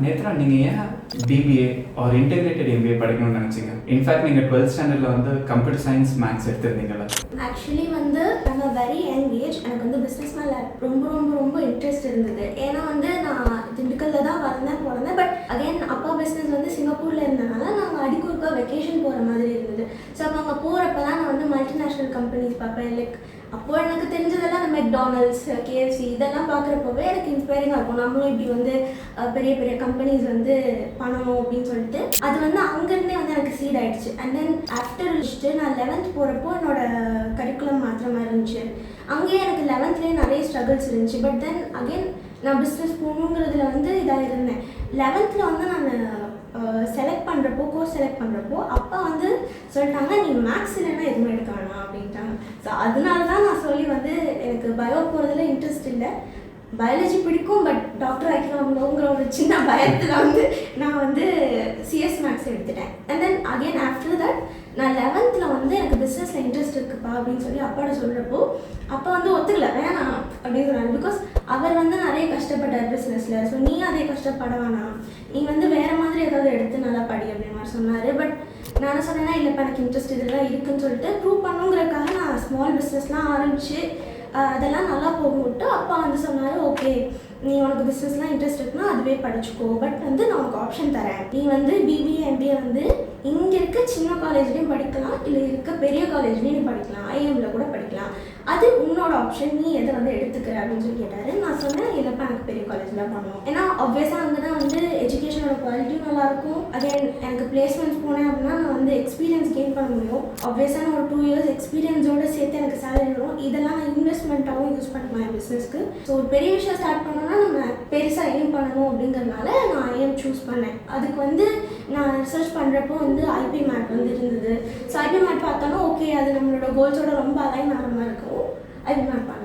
நேத்ரா, நீங்கள் ஏன் BBA R integrated MBA படிக்கணும்னு நினச்சிங்க? இன்ஃபேக்ட் நீங்கள் 12th ஸ்டாண்டர்டில் வந்து கம்ப்யூட்டர் சயின்ஸ் மேக்ஸ் எடுத்திருந்தீங்களா? ஆக்சுவலி வந்து நம்ம வெரி யங் ஏஜ் எனக்கு வந்து பிஸ்னஸ் மேலே ரொம்ப ரொம்ப ரொம்ப இன்ட்ரெஸ்ட் இருந்தது. ஏன்னா வந்து நான் திண்டுக்கல்ல தான் பிறந்தேன். பட் அகைன் அப்பா பிஸ்னஸ் வந்து சிங்கப்பூரில் இருந்தனால நாங்கள் அடிக்கொருக்கா வெக்கேஷன் போகிற மாதிரி இருந்தது. ஸோ அப்போ அங்கே போகிறப்ப தான் நான் வந்து மல்டிநேஷ்னல் கம்பெனிஸ் பார்ப்பேன். லைக் அப்போ எனக்கு தெரிஞ்சதெல்லாம் அந்த மெக்டானல்ட்ஸ், கேஎஃப்சி இதெல்லாம் பார்க்குறப்பவே எனக்கு இன்ஸ்பைரிங்காக இருக்கும். நம்மளும் இப்படி வந்து பெரிய பெரிய கம்பெனிஸ் வந்து பண்ணணும் அப்படின்னு சொல்லிட்டு அது வந்து அங்கேருந்தே வந்து எனக்கு சீட் ஆகிடுச்சு. அண்ட் தென் ஆஃப்டர் முடிச்சுட்டு நான் 11th போகிறப்போ என்னோட கரிக்குலம் மாத்திர மாதிரி இருந்துச்சு. அங்கேயே எனக்கு 11th நிறைய ஸ்ட்ரகிள்ஸ் இருந்துச்சு. பட் தென் அகெயின் நான் பிஸ்னஸ் போகணுங்கிறதுல வந்து இதாக இருந்தேன். 11th வந்து நான் கோர்ஸ் செலக்ட் பண்ணுறப்போ அப்பா வந்து சொல்லிட்டாங்க, நீ மேக்ஸ் இல்லைன்னா எதுவுமே எடுக்க வேணாம் அப்படின்ட்டாங்க. ஸோ அதனால தான் நான் சொல்லி வந்து எனக்கு பயோ போகிறதுல இன்ட்ரெஸ்ட் இல்லை. பயாலஜி பிடிக்கும், பட் டாக்டர் ஆகிக்கலாம்ங்கிற ஒரு சின்ன பயத்தில் வந்து நான் வந்து சிஎஸ் மேக்ஸ் எடுத்துட்டேன். And then again after that நான் 11th வந்து எனக்கு பிஸ்னஸில் இன்ட்ரெஸ்ட் இருக்குப்பா அப்படின்னு சொல்லி அப்பாட்ட சொல்கிறப்போ அப்பா வந்து ஒத்துக்கல, வேணாம் அப்படின்னு சொன்னாங்க. பிகாஸ் அவர் வந்து நிறைய கஷ்டப்பட்டார் பிஸ்னஸில். ஸோ நீ அதே கஷ்டப்பட வேணாம், நீ வந்து வேறு மாதிரி ஏதாவது எடுத்து நல்லா படி அப்படின்னு மாதிரி சொன்னார். பட் நான் என்ன சொன்னேன்னா, இல்லைப்பா எனக்கு இன்ட்ரெஸ்ட் இதெல்லாம் இருக்குதுன்னு சொல்லிட்டு ப்ரூவ் பண்ணுங்கிறதுக்காக நான் ஸ்மால் பிஸ்னஸ்லாம் ஆரம்பித்து அதெல்லாம் நல்லா போகும்ட்டு அப்பா வந்து சொன்னார், ஓகே நீ உனக்கு பிஸ்னஸ்லாம் இன்ட்ரெஸ்ட் இருக்குன்னா அதுவே படிச்சுக்கோ, பட் வந்து நான் உனக்கு ஆப்ஷன் தரேன். நீ வந்து பிபிஏ எம்பிஏ வந்து இங்கே இருக்க சின்ன காலேஜ்லேயும் படிக்கலாம், இல்லை இருக்க பெரிய காலேஜ்லேயும் நீ படிக்கலாம், ஐஎம்மில் கூட படிக்கலாம், அது உன்னோட ஆப்ஷன், நீ எதை வந்து எடுத்துக்கிற அப்படின்னு சொல்லி கேட்டார். நான் சொன்னேன், இல்லைப்பா எனக்கு பெரிய காலேஜில் பண்ணணும். ஏன்னா ஆப்வியஸாக அங்கே தான் வந்து எஜுகேஷனோட குவாலிட்டியும் நல்லாயிருக்கும். அதே எனக்கு பிளேஸ்மெண்ட்ஸ் போனேன் அப்படின்னா நான் வந்து எக்ஸ்பீரியன்ஸ் கெயின் பண்ண முடியும். ஆப்வியஸாக நான் ஒரு 2 years எக்ஸ்பீரியன்ஸோடு சேர்த்து எனக்கு சேலரி வரும். இதெல்லாம் நான் இன்வெஸ்ட்மெண்ட்டாகவும் யூஸ் பண்ணிக்கலாம் என் பிஸ்னஸ்க்கு. ஸோ ஒரு பெரிய விஷயம் ஸ்டார்ட் பண்ணோன்னா நம்ம பெருசாக எய்ம் பண்ணணும் அப்படிங்கிறதுனால நான் ஐஎம் சூஸ் பண்ணேன். அதுக்கு வந்து நான் ரிசர்ச் பண்ணுறப்போ வந்து ஐபி மேட் வந்து இருந்தது. ஸோ ஐபி மேட் பார்த்தோன்னா ஓகே அது நம்மளோட கோல்ஸோட ரொம்ப அலைன் ஆகிற மாதிரி இருக்கும், ஐபி மேட் பண்ணேன்.